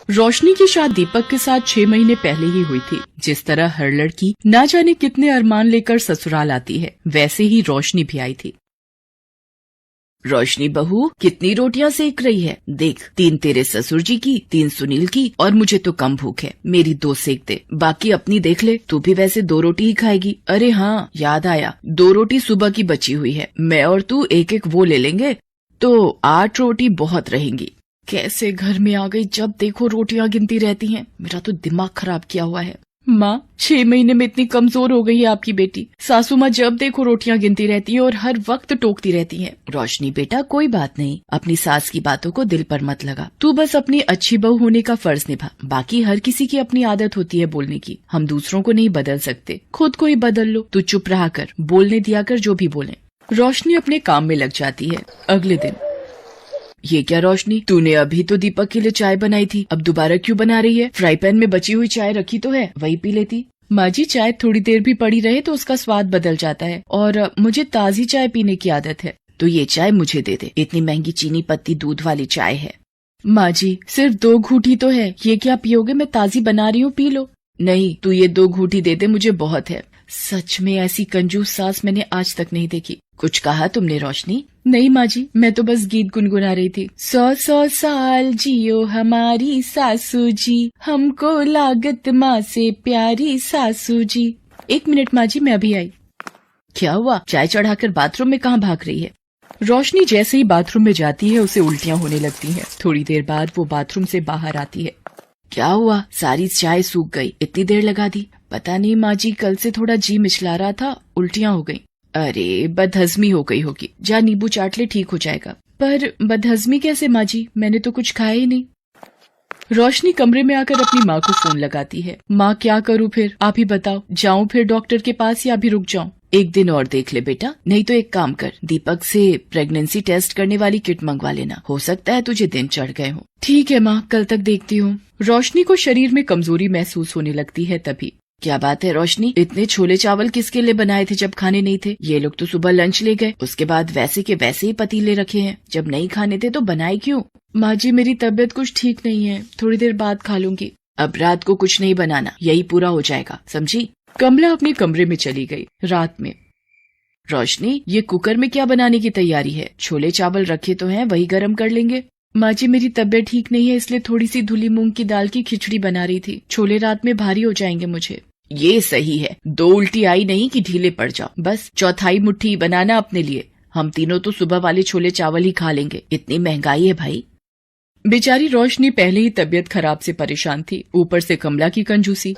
रोशनी की शादी दीपक के साथ 6 महीने पहले ही हुई थी। जिस तरह हर लड़की ना जाने कितने अरमान लेकर ससुराल आती है, वैसे ही रोशनी भी आई थी। रोशनी बहू, कितनी रोटियां सेक रही है? देख, 3 तेरे ससुर जी की, 3 सुनील की, और मुझे तो कम भूख है, मेरी 2 सेक दे, बाकी अपनी देख ले। तू भी वैसे 2 रोटी ही खाएगी। अरे हाँ, याद आया, 2 रोटी सुबह की बची हुई है, मैं और तू एक एक वो ले लेंगे, तो 8 रोटी बहुत रहेंगी। कैसे घर में आ गई, जब देखो रोटियां गिनती रहती हैं। मेरा तो दिमाग खराब किया हुआ है। माँ, 6 महीने में इतनी कमजोर हो गई है आपकी बेटी। सासू माँ जब देखो रोटियां गिनती रहती हैं और हर वक्त टोकती रहती हैं। रोशनी बेटा, कोई बात नहीं, अपनी सास की बातों को दिल पर मत लगा। तू बस अपनी अच्छी बहू होने का फर्ज निभा। बाकी हर किसी की अपनी आदत होती है बोलने की, हम दूसरों को नहीं बदल सकते, खुद को ही बदल लो। तू चुप रहा कर, बोलने दिया कर जो भी बोले। रोशनी अपने काम में लग जाती है। अगले दिन, ये क्या रोशनी, तूने अभी तो दीपक के लिए चाय बनाई थी, अब दोबारा क्यों बना रही है? फ्राई पैन में बची हुई चाय रखी तो है, वही पी लेती। माँ जी, चाय थोड़ी देर भी पड़ी रहे तो उसका स्वाद बदल जाता है, और मुझे ताजी चाय पीने की आदत है। तो ये चाय मुझे दे दे, इतनी महंगी चीनी पत्ती दूध वाली चाय है। माँ जी, सिर्फ 2 घूंटी तो है, ये क्या पियोगे? मैं ताजी बना रही हूँ, पी लो। नहीं, तू ये 2 घूंटी दे दे, मुझे बहुत है। सच में ऐसी कंजूस सास मैंने आज तक नहीं देखी। कुछ कहा तुमने रोशनी? नहीं माँ जी, मैं तो बस गीत गुनगुना रही थी। 100 साल जियो हमारी सासू जी, हमको लागत माँ से प्यारी सासू जी। 1 मिनट माँ जी, मैं अभी आई। क्या हुआ? चाय चढ़ाकर बाथरूम में कहाँ भाग रही है? रोशनी जैसे ही बाथरूम में जाती है, उसे उल्टियाँ होने लगती हैं। थोड़ी देर बाद वो बाथरूम से बाहर आती है। क्या हुआ? सारी चाय सूख गई, इतनी देर लगा दी। पता नहीं माँ जी, कल से थोड़ा जी मिचला रहा था, उल्टियाँ हो गई। अरे, बदहजमी हो गई होगी, जा नींबू चाट ले, ठीक हो जाएगा। पर बदहजमी कैसे माँ जी, मैंने तो कुछ खाया ही नहीं। रोशनी कमरे में आकर अपनी माँ को फोन लगाती है। माँ, क्या करूँ फिर, आप ही बताओ, जाऊँ फिर डॉक्टर के पास या अभी रुक जाऊँ? 1 दिन और देख ले बेटा, नहीं तो एक काम कर, दीपक से प्रेगनेंसी टेस्ट करने वाली किट मंगवा लेना, हो सकता है तुझे दिन चढ़ गए हो। ठीक है माँ, कल तक देखती हूँ। रोशनी को शरीर में कमजोरी महसूस होने लगती है। तभी, क्या बात है रोशनी, इतने छोले चावल किसके लिए बनाए थे जब खाने नहीं थे? ये लोग तो सुबह लंच ले गए, उसके बाद वैसे के वैसे ही पतीले रखे हैं, जब नहीं खाने थे तो बनाए क्यों? माँ जी, मेरी तबीयत कुछ ठीक नहीं है, थोड़ी देर बाद खा लूंगी। अब रात को कुछ नहीं बनाना, यही पूरा हो जाएगा, समझी? कमला अपने कमरे में चली गई। रात में, रोशनी, ये कुकर में क्या बनाने की तैयारी है? छोले चावल रखे तो हैं, वही गर्म कर लेंगे। माँ जी, मेरी तबीयत ठीक नहीं है, इसलिए थोड़ी सी धुली मूंग की दाल की खिचड़ी बना रही थी। छोले रात में भारी हो जाएंगे मुझे। ये सही है, 2 उल्टी आई नहीं कि ढीले पड़ जाओ, बस चौथाई मुट्ठी बनाना अपने लिए। हम तीनों तो सुबह वाले छोले चावल ही खा लेंगे, इतनी महंगाई है भाई। बेचारी रोशनी पहले ही तबीयत खराब से परेशान थी, ऊपर से कमला की कंजूसी।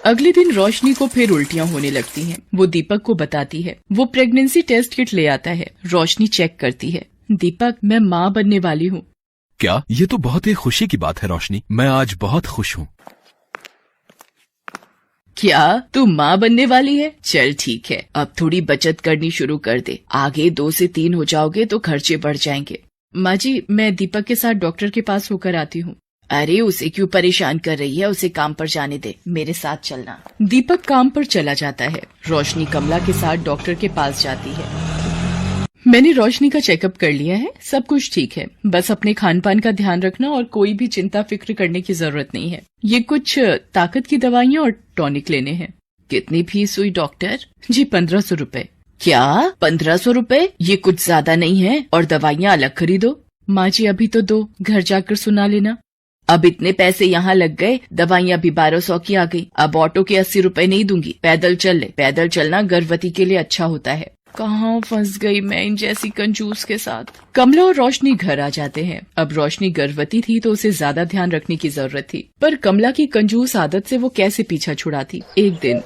अगले दिन रोशनी को फिर उल्टियाँ होने लगती हैं। वो दीपक को बताती है। वो प्रेगनेंसी टेस्ट किट ले आता है। रोशनी चेक करती है। दीपक, मैं माँ बनने वाली हूँ। क्या? ये तो बहुत ही खुशी की बात है रोशनी, मैं आज बहुत खुश हूँ। क्या तू माँ बनने वाली है? चल ठीक है, अब थोड़ी बचत करनी शुरू कर दे, आगे 2 से 3 हो जाओगे तो खर्चे बढ़ जाएंगे। माँ जी, मैं दीपक के साथ डॉक्टर के पास होकर आती हूँ। अरे, उसे क्यों परेशान कर रही है, उसे काम पर जाने दे, मेरे साथ चलना। दीपक काम पर चला जाता है। रोशनी कमला के साथ डॉक्टर के पास जाती है। मैंने रोशनी का चेकअप कर लिया है, सब कुछ ठीक है, बस अपने खान पान का ध्यान रखना और कोई भी चिंता फिक्र करने की जरूरत नहीं है। ये कुछ ताकत की दवाइयाँ और टॉनिक लेने हैं। कितनी फीस हुई डॉक्टर जी? 1500 रुपए। क्या 1500 रुपए? ये कुछ ज्यादा नहीं है, और दवाइयाँ अलग खरीदो। माँ जी, अभी तो दो, घर जाकर सुना लेना। अब इतने पैसे यहाँ लग गए, दवाइयाँ भी 1200 की आ गई, अब ऑटो के 80 रुपए नहीं दूंगी, पैदल चल ले। पैदल चलना गर्भवती के लिए अच्छा होता है। कहाँ फंस गई मैं इन जैसी कंजूस के साथ। कमला और रोशनी घर आ जाते हैं। अब रोशनी गर्भवती थी तो उसे ज्यादा ध्यान रखने की जरूरत थी, पर कमला की कंजूस आदत से वो कैसे पीछा छुड़ाती। एक दिन,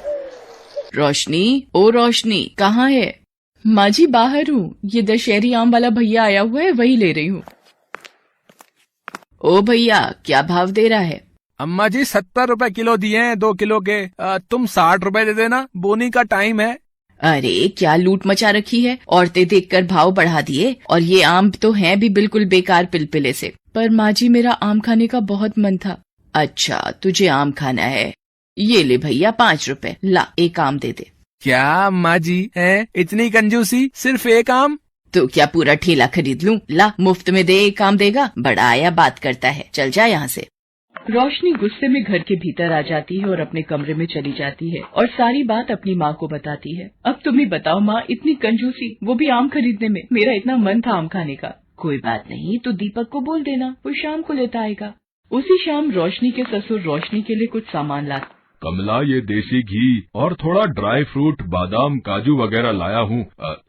रोशनी, ओ रोशनी, कहाँ है? माँ जी, बाहर हूँ, ये दशहरी आम वाला भैया आया हुआ है, वही ले रही हूँ। ओ भैया, क्या भाव दे रहा है? अम्मा जी 70 रुपए किलो दिए हैं 2 किलो के, तुम 60 रुपए दे देना, बोनी का टाइम है। अरे, क्या लूट मचा रखी है, औरतें देखकर भाव बढ़ा दिए, और ये आम तो हैं भी बिल्कुल बेकार पिलपिले से। पर माँ जी, मेरा आम खाने का बहुत मन था। अच्छा, तुझे आम खाना है, ये ले भैया 5 रुपए, ला एक आम दे दे। क्या अम्मा जी हैं, इतनी कंजूसी, सिर्फ एक आम? तो क्या पूरा ठेला खरीद लूं? ला, मुफ्त में दे, एक आम देगा, बड़ा आया बात करता है, चल जा यहाँ से। रोशनी गुस्से में घर के भीतर आ जाती है और अपने कमरे में चली जाती है और सारी बात अपनी माँ को बताती है। अब तुम ही बताओ माँ, इतनी कंजूसी, वो भी आम खरीदने में। मेरा इतना मन था आम खाने का। कोई बात नहीं, तो दीपक को बोल देना, वो शाम को लेता आएगा। उसी शाम रोशनी के ससुर रोशनी के लिए कुछ सामान लाते। कमला, ये देसी घी और थोड़ा ड्राई फ्रूट, बादाम, काजू वगैरह लाया हूँ।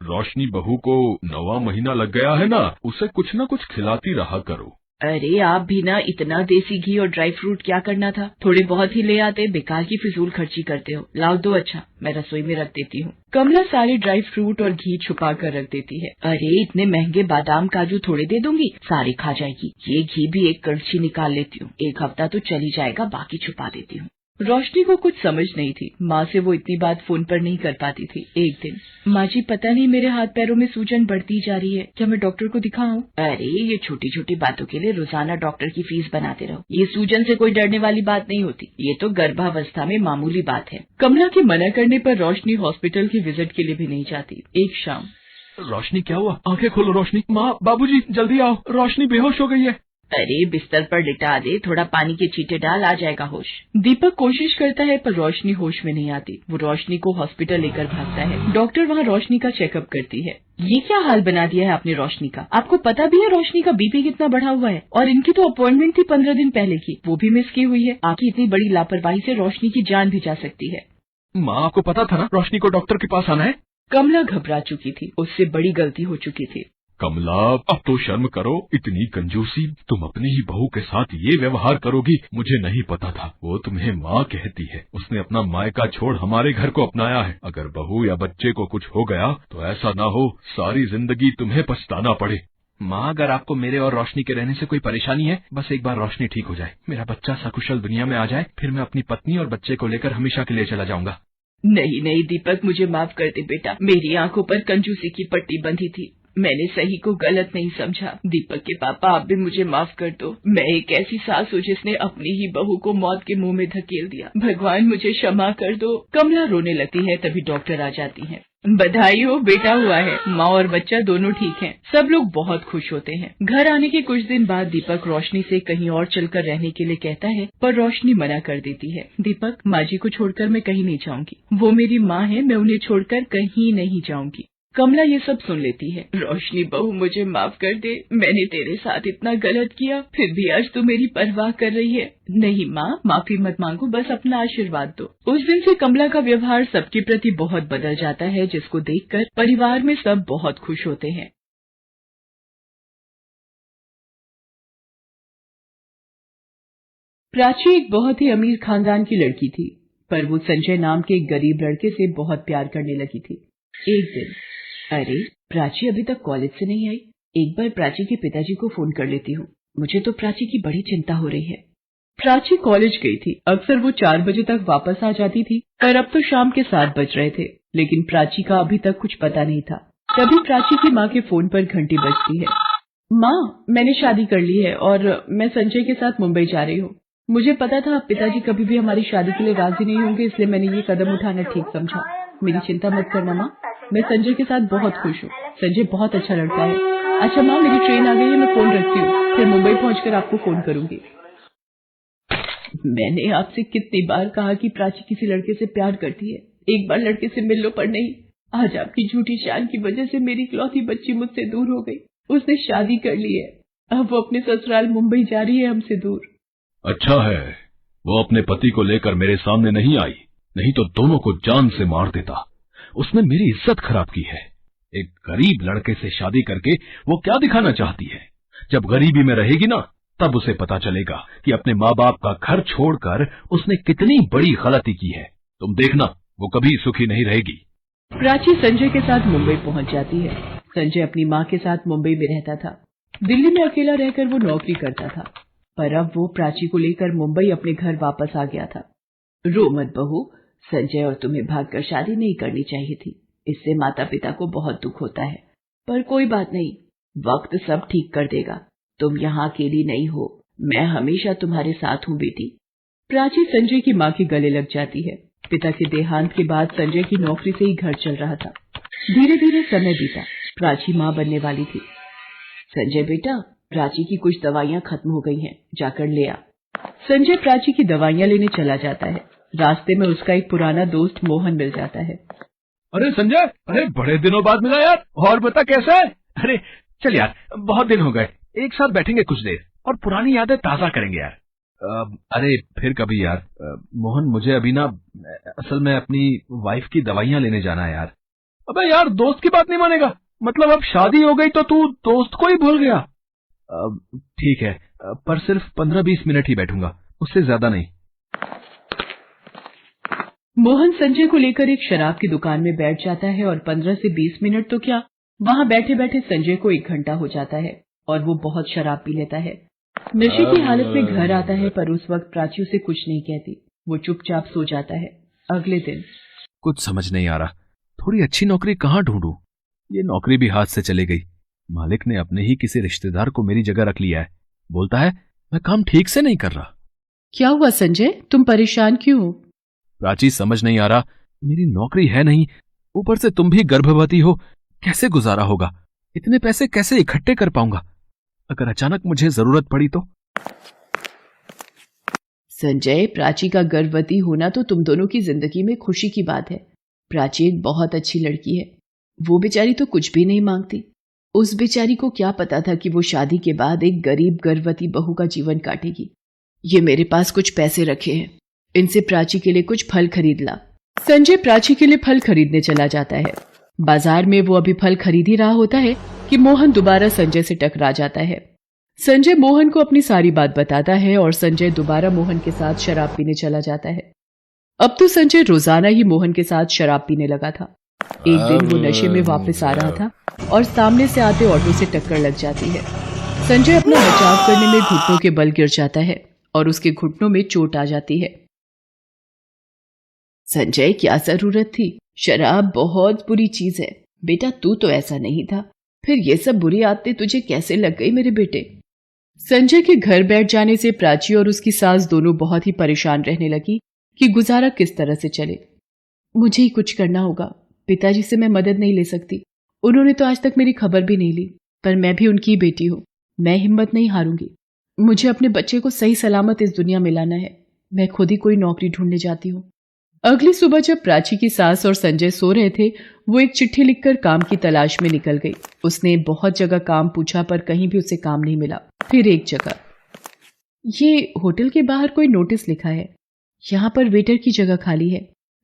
रोशनी बहू को 9वां महीना लग गया है ना, उसे कुछ न कुछ खिलाती रहा करो। अरे आप भी ना, इतना देसी घी और ड्राई फ्रूट क्या करना था, थोड़े बहुत ही ले आते, बेकार की फिजूल खर्ची करते हो। लाओ दो, अच्छा मैं रसोई में रख देती हूँ। कमला सारे ड्राई फ्रूट और घी छुपा कर रख देती है। अरे इतने महंगे बादाम काजू थोड़े दे दूंगी, सारे खा जाएगी। ये घी भी एक कड़छी निकाल लेती हूँ, एक हफ्ता तो चली जाएगा, बाकी छुपा देती हूँ। रोशनी को कुछ समझ नहीं थी, माँ से वो इतनी बात फोन पर नहीं कर पाती थी। एक दिन, माँ जी पता नहीं मेरे हाथ पैरों में सूजन बढ़ती जा रही है, क्या मैं डॉक्टर को दिखाऊं? अरे ये छोटी छोटी बातों के लिए रोजाना डॉक्टर की फीस बनाते रहो। ये सूजन से कोई डरने वाली बात नहीं होती, ये तो गर्भावस्था में मामूली बात है। कमला के मना करने पर रोशनी हॉस्पिटल की विजिट के लिए भी नहीं जाती। एक शाम, रोशनी क्या हुआ? आंखें खोलो रोशनी। माँ, बाबूजी जल्दी आओ, रोशनी बेहोश हो गई है। अरे बिस्तर पर लिटा दे, थोड़ा पानी के छींटे डाल, आ जाएगा होश। दीपक कोशिश करता है पर रोशनी होश में नहीं आती। वो रोशनी को हॉस्पिटल लेकर भागता है। डॉक्टर वहाँ रोशनी का चेकअप करती है। ये क्या हाल बना दिया है आपने रोशनी का? आपको पता भी है रोशनी का बीपी कितना बढ़ा हुआ है? और इनकी तो अपॉइंटमेंट थी 15 दिन पहले की, वो भी मिस की हुई है। आपकी इतनी बड़ी लापरवाही से रोशनी की जान भी जा सकती है। माँ, आपको पता था ना रोशनी को डॉक्टर के पास आना है? कमला घबरा चुकी थी, उससे बड़ी गलती हो चुकी थी। कमला, अब तो शर्म करो, इतनी कंजूसी, तुम अपनी ही बहू के साथ ये व्यवहार करोगी? मुझे नहीं पता था। वो तुम्हें माँ कहती है, उसने अपना मायका छोड़ हमारे घर को अपनाया है। अगर बहू या बच्चे को कुछ हो गया तो ऐसा ना हो सारी जिंदगी तुम्हें पछताना पड़े। माँ, अगर आपको मेरे और रोशनी के रहने से कोई परेशानी है, बस एक बार रोशनी ठीक हो जाए, मेरा बच्चा सकुशल दुनिया में आ जाए, फिर मैं अपनी पत्नी और बच्चे को लेकर हमेशा के लिए चला जाऊंगा। नहीं नहीं दीपक, मुझे माफ कर दे बेटा, मेरी आंखों पर कंजूसी की पट्टी बंधी थी, मैंने सही को गलत नहीं समझा। दीपक के पापा, आप भी मुझे माफ कर दो। मैं एक ऐसी सास हूँ जिसने अपनी ही बहू को मौत के मुंह में धकेल दिया। भगवान मुझे क्षमा कर दो। कमला रोने लगती है, तभी डॉक्टर आ जाती हैं। बधाई हो, बेटा हुआ है। माँ और बच्चा दोनों ठीक हैं। सब लोग बहुत खुश होते हैं। घर आने के कुछ दिन बाद दीपक रोशनी से कहीं और चलकर रहने के लिए कहता है, पर रोशनी मना कर देती है। दीपक, माँ जी को छोड़कर मैं कहीं नहीं जाऊंगी, वो मेरी माँ है, मैं उन्हें छोड़कर कहीं नहीं जाऊंगी। कमला ये सब सुन लेती है। रोशनी बहू, मुझे माफ कर दे, मैंने तेरे साथ इतना गलत किया, फिर भी आज तू मेरी परवाह कर रही है। नहीं माँ, माफी मत मांगो, बस अपना आशीर्वाद दो। उस दिन से कमला का व्यवहार सबके प्रति बहुत बदल जाता है, जिसको देखकर परिवार में सब बहुत खुश होते हैं। प्राची एक बहुत ही अमीर खानदान की लड़की थी, पर वो संजय नाम के एक गरीब लड़के से बहुत प्यार करने लगी थी। एक दिन, अरे प्राची अभी तक कॉलेज से नहीं आई, एक बार प्राची के पिताजी को फोन कर लेती हूँ, मुझे तो प्राची की बड़ी चिंता हो रही है। प्राची कॉलेज गई थी। अक्सर वो 4 बजे तक वापस आ जाती थी, पर अब तो शाम के 7 बज रहे थे, लेकिन प्राची का अभी तक कुछ पता नहीं था। तभी प्राची की माँ के फोन पर घंटी बजती है। माँ, मैंने शादी कर ली है और मैं संजय के साथ मुंबई जा रही हूँ। मुझे पता था पिताजी कभी भी हमारी शादी के लिए राजी नहीं होंगे, इसलिए मैंने ये कदम उठाना ठीक समझा। मेरी चिंता मत करना माँ, मैं संजय के साथ बहुत खुश हूँ। संजय बहुत अच्छा लड़का है। अच्छा माँ, मेरी ट्रेन आ गई है, मैं फोन रखती हूँ, फिर मुंबई पहुंचकर आपको फोन करूंगी। मैंने आपसे कितनी बार कहा कि प्राची किसी लड़के से प्यार करती है, एक बार लड़के से मिल लो, पर नहीं। आज आपकी झूठी शान की वजह से मेरी इकलौती बच्ची मुझसे दूर हो गई। उसने शादी कर ली है, अब वो अपने ससुराल मुंबई जा रही है हमसे दूर। अच्छा है, वो अपने पति को लेकर मेरे सामने नहीं आई, नहीं तो दोनों को जान से मार देता। उसने मेरी इज्जत खराब की है। एक गरीब लड़के से शादी करके वो क्या दिखाना चाहती है? जब गरीबी में रहेगी ना, तब उसे पता चलेगा कि अपने माँ बाप का घर छोड़कर उसने कितनी बड़ी गलती की है। तुम देखना, वो कभी सुखी नहीं रहेगी। प्राची संजय के साथ मुंबई पहुंच जाती है। संजय अपनी माँ के साथ मुंबई में रहता था। दिल्ली में अकेला रहकर वो नौकरी करता था, पर अब वो प्राची को लेकर मुंबई अपने घर वापस आ गया था। रो मत बहू, संजय और तुम्हें भागकर शादी नहीं करनी चाहिए थी, इससे माता पिता को बहुत दुख होता है, पर कोई बात नहीं, वक्त सब ठीक कर देगा। तुम यहाँ अकेली नहीं हो, मैं हमेशा तुम्हारे साथ हूँ बेटी। प्राची संजय की माँ के गले लग जाती है। पिता के देहांत के बाद संजय की नौकरी से ही घर चल रहा था। धीरे धीरे समय बीता, प्राची माँ बनने वाली थी। संजय बेटा, प्राची की कुछ दवाइयाँ खत्म हो गई हैं, जाकर ले आ। संजय प्राची की दवाइयां लेने चला जाता है। रास्ते में उसका एक पुराना दोस्त मोहन मिल जाता है। अरे संजय, अरे बड़े दिनों बाद मिला यार। और बता कैसा है? अरे चल यार, बहुत दिन हो गए, एक साथ बैठेंगे कुछ देर और पुरानी यादें ताजा करेंगे यार। अरे फिर कभी यार। मोहन, मुझे अभी ना असल में अपनी वाइफ की दवाइयां लेने जाना है यार। अबे यार, दोस्त की बात नहीं मानेगा? मतलब अब शादी हो गई तो तू दोस्त को ही भूल गया? ठीक है, पर सिर्फ 15-20 मिनट ही बैठूंगा, उससे ज्यादा नहीं। मोहन संजय को लेकर एक शराब की दुकान में बैठ जाता है और 15 से 20 मिनट तो क्या, वहां बैठे बैठे संजय को 1 घंटा हो जाता है और वो बहुत शराब पी लेता है। नशे की हालत में घर आता है, पर उस वक्त प्राची उसे कुछ नहीं कहती। वो चुपचाप सो जाता है। अगले दिन कुछ समझ नहीं आ रहा, थोड़ी अच्छी नौकरी कहाँ ढूंढूं? ये नौकरी भी हाथ से चली गई। मालिक ने अपने ही किसी रिश्तेदार को मेरी जगह रख लिया है। बोलता है मैं काम ठीक से नहीं कर रहा। क्या हुआ संजय, तुम परेशान क्यों हो? प्राची, समझ नहीं आ रहा, मेरी नौकरी है नहीं, ऊपर से तुम भी गर्भवती हो, कैसे गुजारा होगा? इतने पैसे कैसे इकट्ठे कर पाऊंगा? अगर अचानक मुझे जरूरत पड़ी तो? संजय, प्राची का गर्भवती होना तो तुम दोनों की जिंदगी में खुशी की बात है। प्राची एक बहुत अच्छी लड़की है, वो बेचारी तो कुछ भी नहीं मांगती। उस बेचारी को क्या पता था कि वो शादी के बाद एक गरीब गर्भवती बहू का जीवन काटेगी। ये मेरे पास कुछ पैसे रखे हैं, इनसे प्राची के लिए कुछ फल खरीद ला। संजय प्राची के लिए फल खरीदने चला जाता है। बाजार में वो अभी फल खरीद ही रहा होता है कि मोहन दोबारा संजय से टकरा जाता है। संजय मोहन को अपनी सारी बात बताता है और संजय दोबारा मोहन के साथ शराब पीने चला जाता है। अब तो संजय रोजाना ही मोहन के साथ शराब पीने लगा था। एक दिन वो नशे में वापस आ रहा था और सामने से आते ऑटो से टक्कर लग जाती है। संजय अपना बचाव करने में घुटनों के बल गिर जाता है और उसके घुटनों में चोट आ जाती है। संजय, क्या जरूरत थी? शराब बहुत बुरी चीज है बेटा, तू तो ऐसा नहीं था, फिर ये सब बुरी आदतें तुझे कैसे लग गई मेरे बेटे? संजय के घर बैठ जाने से प्राची और उसकी सास दोनों बहुत ही परेशान रहने लगी कि गुजारा किस तरह से चले। मुझे ही कुछ करना होगा, पिताजी से मैं मदद नहीं ले सकती, उन्होंने तो आज तक मेरी खबर भी नहीं ली, पर मैं भी उनकी बेटी हूँ, मैं हिम्मत नहीं हारूंगी। मुझे अपने बच्चे को सही सलामत इस दुनिया में लाना है, मैं खुद ही कोई नौकरी ढूंढने जाती हूँ। अगली सुबह जब प्राची की सास और संजय सो रहे थे, वो एक चिट्ठी लिखकर काम की तलाश में निकल गई। उसने बहुत जगह काम पूछा पर कहीं भी उसे काम नहीं मिला। फिर एक जगह, ये होटल के बाहर कोई नोटिस लिखा है, यहाँ पर वेटर की जगह खाली है।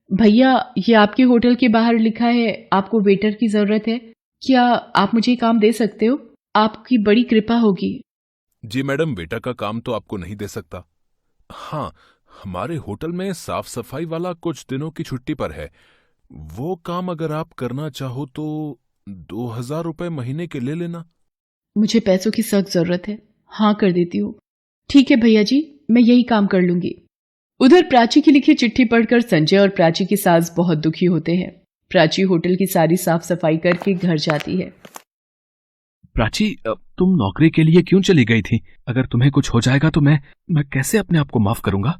भैया, ये आपके होटल के बाहर लिखा है आपको वेटर की जरूरत है, क्या आप मुझे काम दे सकते हो? आपकी बड़ी कृपा होगी। जी मैडम, वेटर का काम तो आपको नहीं दे सकता। हाँ, हमारे होटल में साफ सफाई वाला कुछ दिनों की छुट्टी पर है, वो काम अगर आप करना चाहो तो 2000 रुपए महीने के ले लेना। मुझे पैसों की सख्त जरूरत है, हाँ कर देती हूँ। ठीक है भैया जी, मैं यही काम कर लूंगी। उधर प्राची की लिखी चिट्ठी पढ़कर संजय और प्राची की सास बहुत दुखी होते हैं। प्राची होटल की सारी साफ सफाई करके घर जाती है। प्राची, तुम नौकरी के लिए क्यों चली गई थी? अगर तुम्हें कुछ हो जाएगा तो मैं कैसे अपने आप को माफ करूंगा?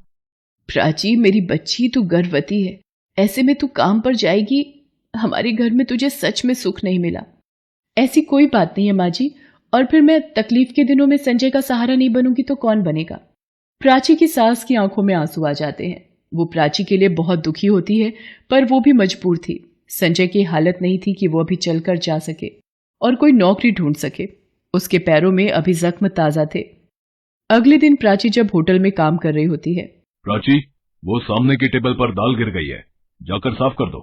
प्राची, मेरी बच्ची, तू गर्भवती है, ऐसे में तू काम पर जाएगी, हमारे घर में तुझे सच में सुख नहीं मिला। ऐसी कोई बात नहीं है माँ जी, और फिर मैं तकलीफ के दिनों में संजय का सहारा नहीं बनूंगी तो कौन बनेगा? प्राची की सास की आंखों में आंसू आ जाते हैं। वो प्राची के लिए बहुत दुखी होती है, पर वो भी मजबूर थी। संजय की हालत नहीं थी कि वो अभी चलकर जा सके और कोई नौकरी ढूंढ सके। उसके पैरों में अभी जख्म ताजा थे। अगले दिन प्राची जब होटल में काम कर रही होती है। प्राची, वो सामने की टेबल पर दाल गिर गई है, जाकर साफ कर दो।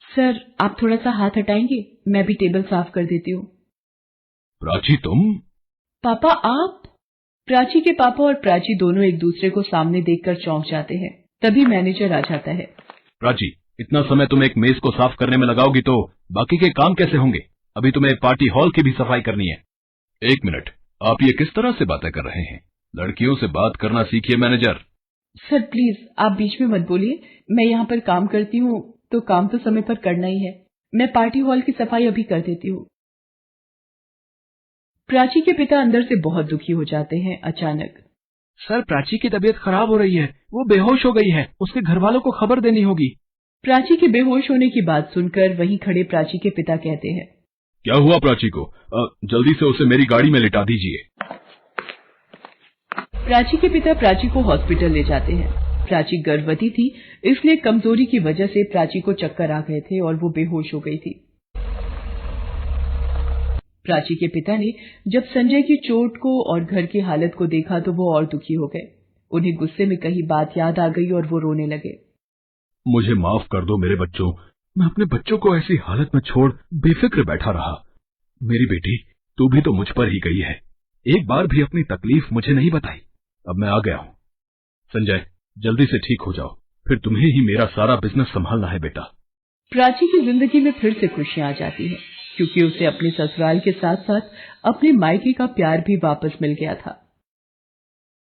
सर, आप थोड़ा सा हाथ हटाएंगे, मैं भी टेबल साफ कर देती हूँ। प्राची, तुम? पापा, आप? प्राची के पापा और प्राची दोनों एक दूसरे को सामने देखकर चौंक जाते हैं। तभी मैनेजर आ जाता है। प्राची, इतना समय तुम एक मेज को साफ करने में लगाओगी तो बाकी के काम कैसे होंगे? अभी तुम्हें पार्टी हॉल की भी सफाई करनी है। 1 मिनट, आप ये किस तरह से बातें कर रहे हैं? लड़कियों से बात करना सीखिए मैनेजर। सर प्लीज, आप बीच में मत बोलिए, मैं यहाँ पर काम करती हूँ तो काम तो समय पर करना ही है। मैं पार्टी हॉल की सफाई अभी कर देती हूँ। प्राची के पिता अंदर से बहुत दुखी हो जाते हैं। अचानक, सर, प्राची की तबीयत खराब हो रही है, वो बेहोश हो गई है, उसके घर वालों को खबर देनी होगी। प्राची के बेहोश होने की बात सुनकर वहीं खड़े प्राची के पिता कहते हैं, क्या हुआ प्राची को? जल्दी से उसे मेरी गाड़ी में लिटा दीजिए। प्राची के पिता प्राची को हॉस्पिटल ले जाते हैं। प्राची गर्भवती थी, इसलिए कमजोरी की वजह से प्राची को चक्कर आ गए थे और वो बेहोश हो गई थी। प्राची के पिता ने जब संजय की चोट को और घर की हालत को देखा तो वो और दुखी हो गए। उन्हें गुस्से में कही बात याद आ गई और वो रोने लगे। मुझे माफ कर दो मेरे बच्चों, मैं अपने बच्चों को ऐसी हालत में छोड़ बेफिक्र बैठा रहा। मेरी बेटी, तू भी तो मुझ पर ही गई है, एक बार भी अपनी तकलीफ मुझे नहीं बताई। अब मैं आ गया हूँ। संजय, जल्दी से ठीक हो जाओ, फिर तुम्हें ही मेरा सारा बिजनेस संभालना है बेटा। प्राची की जिंदगी में फिर से खुशियां आ जाती हैं, क्योंकि उसे अपने ससुराल के साथ साथ अपने मायके का प्यार भी वापस मिल गया था।